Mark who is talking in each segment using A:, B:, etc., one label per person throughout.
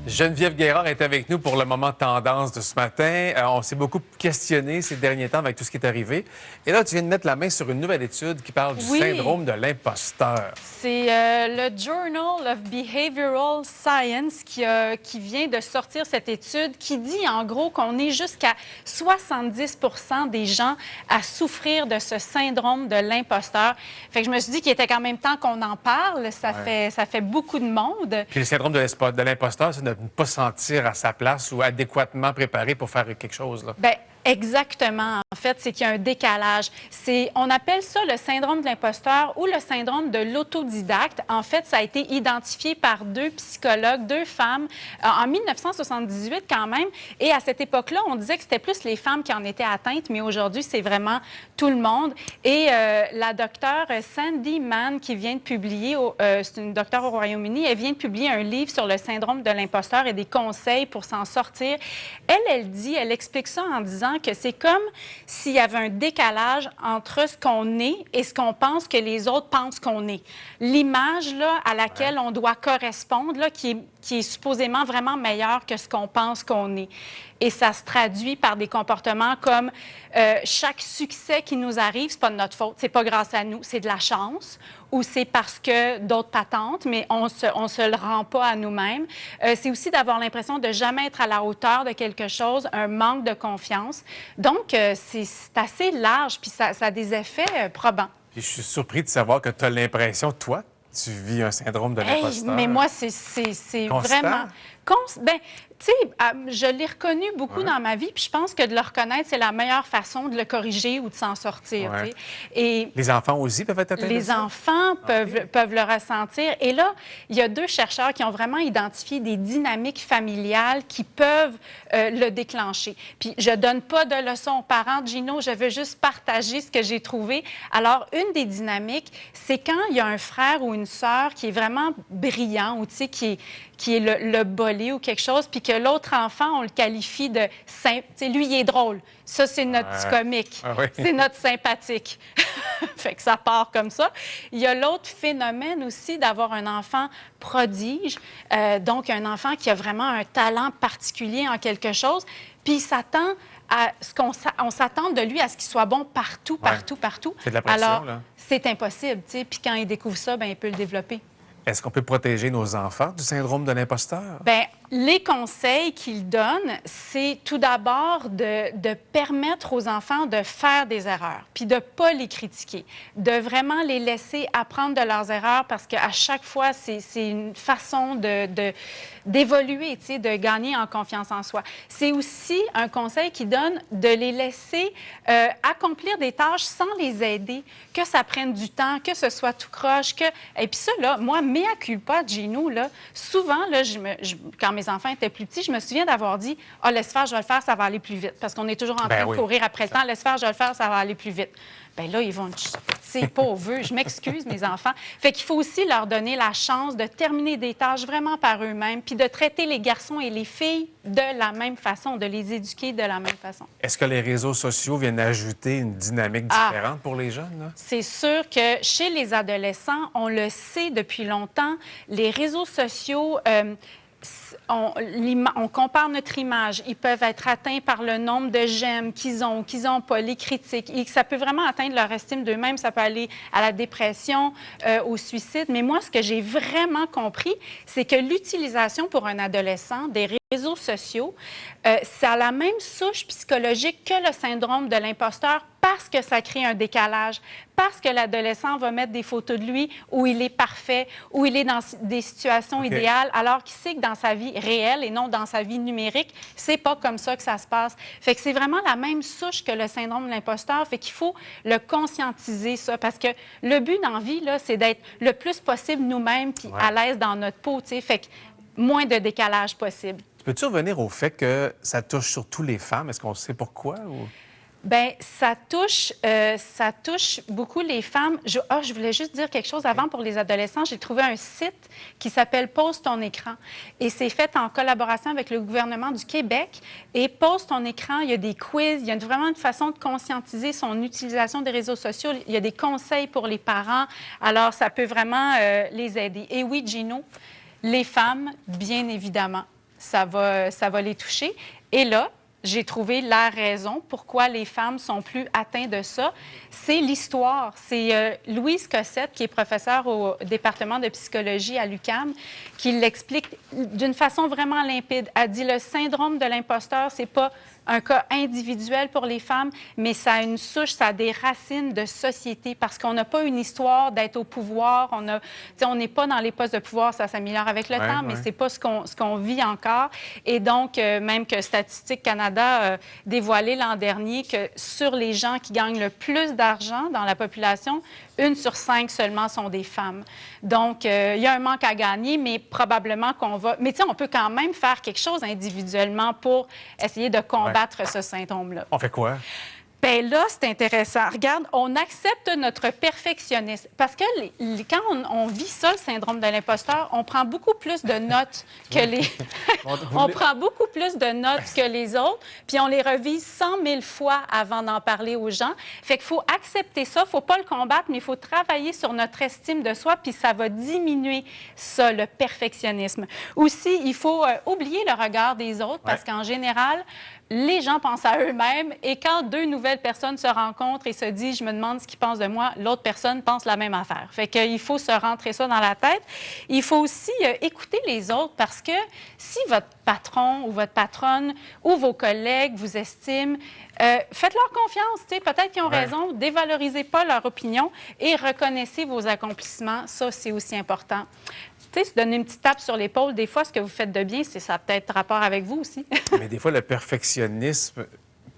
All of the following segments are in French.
A: Geneviève Guérard est avec nous pour le moment tendance de ce matin. On s'est beaucoup questionné ces derniers temps avec tout ce qui est arrivé. Et là, tu viens de mettre la main sur une nouvelle étude qui parle du syndrome de l'imposteur.
B: C'est le Journal of Behavioral Science qui vient de sortir cette étude qui dit en gros qu'on est jusqu'à 70 des gens à souffrir de ce syndrome de l'imposteur. Fait que je me suis dit qu'il était quand même temps qu'on en parle. Ça fait beaucoup de monde.
A: Puis le syndrome de l'imposteur, c'est de ne pas se sentir à sa place ou adéquatement préparé pour faire quelque chose. Là.
B: Bien, exactement. En fait, c'est qu'il y a un décalage. On appelle ça le syndrome de l'imposteur ou le syndrome de l'autodidacte. En fait, ça a été identifié par deux psychologues, deux femmes, en 1978 quand même. Et à cette époque-là, on disait que c'était plus les femmes qui en étaient atteintes, mais aujourd'hui, c'est vraiment tout le monde. Et la docteure Sandy Mann, qui vient de publier, c'est une docteure au Royaume-Uni, elle vient de publier un livre sur le syndrome de l'imposteur et des conseils pour s'en sortir. Elle explique ça en disant que c'est comme s'il y avait un décalage entre ce qu'on est et ce qu'on pense que les autres pensent qu'on est. L'image là, à laquelle on doit correspondre, là, qui est supposément vraiment meilleure que ce qu'on pense qu'on est. Et ça se traduit par des comportements comme chaque succès qui nous arrive, c'est pas de notre faute, c'est pas grâce à nous, c'est de la chance, ou c'est parce que d'autres patentent, mais on se le rend pas à nous-mêmes. C'est aussi d'avoir l'impression de jamais être à la hauteur de quelque chose, un manque de confiance. Donc, c'est assez large, puis ça a des effets probants.
A: Puis je suis surpris de savoir que tu as l'impression, toi, tu vis un syndrome de l'imposteur.
B: Mais moi, c'est vraiment... Bien, tu sais, je l'ai reconnu beaucoup dans ma vie, puis je pense que de le reconnaître, c'est la meilleure façon de le corriger ou de s'en sortir.
A: Ouais.
B: Et
A: les enfants aussi peuvent être atteints de ça?
B: Les enfants peuvent le ressentir. Et là, il y a deux chercheurs qui ont vraiment identifié des dynamiques familiales qui peuvent le déclencher. Puis je donne pas de leçons aux parents, Gino, je veux juste partager ce que j'ai trouvé. Alors, une des dynamiques, c'est quand il y a un frère ou une sœur qui est vraiment brillant ou, tu sais, qui est le bolé ou quelque chose, puis que l'autre enfant, on le qualifie de... Tu sais, lui, il est drôle. Ça, c'est notre petit comique.
A: Ah oui.
B: C'est notre sympathique. Fait que ça part comme ça. Il y a l'autre phénomène aussi d'avoir un enfant prodige, donc un enfant qui a vraiment un talent particulier en quelque chose, puis il s'attend à ce on s'attend de lui à ce qu'il soit bon partout.
A: C'est de la pression,
B: alors,
A: là.
B: c'est impossible, tu sais. Puis quand il découvre ça, bien, il peut le développer.
A: Est-ce qu'on peut protéger nos enfants du syndrome de l'imposteur?
B: Bien, les conseils qu'il donne, c'est tout d'abord de permettre aux enfants de faire des erreurs, puis de ne pas les critiquer, de vraiment les laisser apprendre de leurs erreurs parce qu'à chaque fois, c'est une façon d'évoluer, tu sais, de gagner en confiance en soi. C'est aussi un conseil qu'il donne de les laisser accomplir des tâches sans les aider, que ça prenne du temps, que ce soit tout croche, Et puis ça, là, moi, mea culpa, Gino, là, souvent, là, quand mes enfants étaient plus petits, je me souviens d'avoir dit « Ah, laisse faire, je vais le faire, ça va aller plus vite. » Parce qu'on est toujours en train de courir après le temps. « Laisse faire, je vais le faire, ça va aller plus vite. » Bien là, ils vont... C'est pauvre, je m'excuse, mes enfants. Fait qu'il faut aussi leur donner la chance de terminer des tâches vraiment par eux-mêmes, puis de traiter les garçons et les filles de la même façon, de les éduquer de la même façon.
A: Est-ce que les réseaux sociaux viennent ajouter une dynamique différente pour les jeunes? Là?
B: C'est sûr que chez les adolescents, on le sait depuis longtemps, les réseaux sociaux... on compare notre image. Ils peuvent être atteints par le nombre de j'aime qu'ils ont ou qu'ils n'ont pas, les critiques. Et ça peut vraiment atteindre leur estime d'eux-mêmes. Ça peut aller à la dépression, au suicide. Mais moi, ce que j'ai vraiment compris, c'est que l'utilisation pour un adolescent des réseaux sociaux, ça a la même souche psychologique que le syndrome de l'imposteur parce que ça crée un décalage, parce que l'adolescent va mettre des photos de lui où il est parfait, où il est dans des situations idéales, alors qu'il sait que dans sa vie réelle et non dans sa vie numérique, c'est pas comme ça que ça se passe. Fait que c'est vraiment la même souche que le syndrome de l'imposteur, fait qu'il faut le conscientiser, ça, parce que le but dans la vie, là, c'est d'être le plus possible nous-mêmes puis à l'aise dans notre peau, tu sais, fait que moins de décalage possible.
A: Peux-tu revenir au fait que ça touche surtout les femmes? Est-ce qu'on sait pourquoi? Ou...
B: Bien, ça touche beaucoup les femmes. Je voulais juste dire quelque chose avant pour les adolescents. J'ai trouvé un site qui s'appelle Pose ton écran. Et c'est fait en collaboration avec le gouvernement du Québec. Et Pose ton écran, il y a des quiz, il y a vraiment une façon de conscientiser son utilisation des réseaux sociaux. Il y a des conseils pour les parents. Alors, ça peut vraiment les aider. Et oui, Gino, les femmes, bien évidemment. ça va les toucher. Et là, j'ai trouvé la raison pourquoi les femmes sont plus atteintes de ça. C'est l'histoire. C'est Louise Cossette, qui est professeure au département de psychologie à l'UQAM, qui l'explique d'une façon vraiment limpide. Elle dit le syndrome de l'imposteur, c'est pas un cas individuel pour les femmes, mais ça a une souche, ça a des racines de société parce qu'on n'a pas une histoire d'être au pouvoir. On n'est pas dans les postes de pouvoir, ça s'améliore avec le temps, mais c'est pas ce qu'on vit encore. Et donc, même que Statistique Canada a dévoilé l'an dernier que sur les gens qui gagnent le plus d'argent dans la population, 1 sur 5 seulement sont des femmes. Donc, il y a un manque à gagner, mais probablement qu'on va... Mais tu sais, on peut quand même faire quelque chose individuellement pour essayer de combattre ce syndrome-là.
A: On fait quoi?
B: Bien là, c'est intéressant. Regarde, on accepte notre perfectionnisme. Parce que quand on vit ça, le syndrome de l'imposteur, on prend beaucoup plus de notes que les... on prend beaucoup plus de notes que les autres, puis on les revise 100 000 fois avant d'en parler aux gens. Fait qu'il faut accepter ça, il ne faut pas le combattre, mais il faut travailler sur notre estime de soi, puis ça va diminuer ça, le perfectionnisme. Aussi, il faut oublier le regard des autres, parce qu'en général, les gens pensent à eux-mêmes et quand 2 nouvelles personnes se rencontrent et se disent « je me demande ce qu'ils pensent de moi », l'autre personne pense la même affaire. Fait qu'il faut se rentrer ça dans la tête. Il faut aussi écouter les autres parce que si votre patron ou votre patronne ou vos collègues vous estiment, faites-leur confiance. Peut-être qu'ils ont raison, dévalorisez pas leur opinion et reconnaissez vos accomplissements. Ça, c'est aussi important. Tu sais, se donner une petite tape sur l'épaule, des fois, ce que vous faites de bien, ça a peut-être rapport avec vous aussi.
A: Mais des fois, le perfectionnisme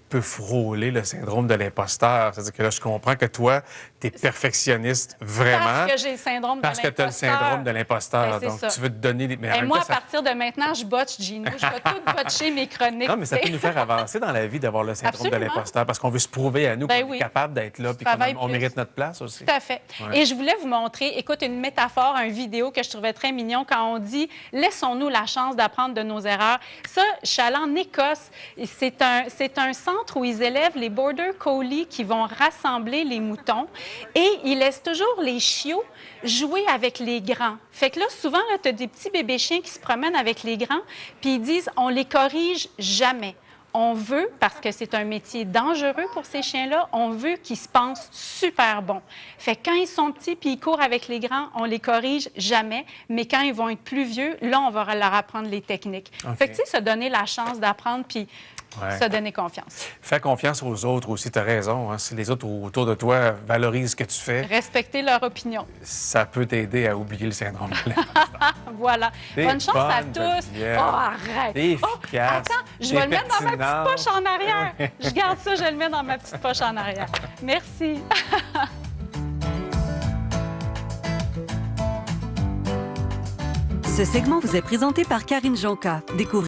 A: peut frôler le syndrome de l'imposteur. C'est-à-dire que là, je comprends que toi, tu es perfectionniste vraiment.
B: Parce que j'ai le syndrome de l'imposteur.
A: Parce que tu as le syndrome de l'imposteur. Donc, tu veux te donner des...
B: Mais moi, à partir de maintenant, je botche, Gino. Je vais tout botcher mes chroniques.
A: Non, mais ça peut nous faire avancer dans la vie d'avoir le syndrome de l'imposteur parce qu'on veut se prouver à nous qu'on est capable d'être là puis qu'on mérite notre place aussi.
B: Tout à fait. Ouais. Et je voulais vous montrer, écoute, une métaphore, une vidéo que je trouvais très mignon quand on dit « laissons-nous la chance d'apprendre de nos erreurs ». Ça, je suis allée en Écosse. C'est un centre où ils élèvent les border collies qui vont rassembler les moutons et ils laissent toujours les chiots jouer avec les grands. Fait que là, souvent, tu as des petits bébés chiens qui se promènent avec les grands, puis ils disent, on les corrige jamais. On veut, parce que c'est un métier dangereux pour ces chiens-là, on veut qu'ils se pensent super bons. Fait que quand ils sont petits puis ils courent avec les grands, on les corrige jamais, mais quand ils vont être plus vieux, là, on va leur apprendre les techniques. Okay. Fait que, tu sais, se donner la chance d'apprendre puis se donner confiance.
A: Fais confiance aux autres aussi, tu as raison. Hein? Si les autres autour de toi valorisent ce que tu fais...
B: Respecter leur opinion.
A: Ça peut t'aider à oublier le syndrome de
B: Voilà. Bonne chance à tous. Oh, arrête.
A: Efficace.
B: Attends, je vais le mettre dans ma petite poche en arrière. Je garde ça, je le mets dans ma petite poche en arrière. Merci.
C: Ce segment vous est présenté par Karine Jonca. Découvrez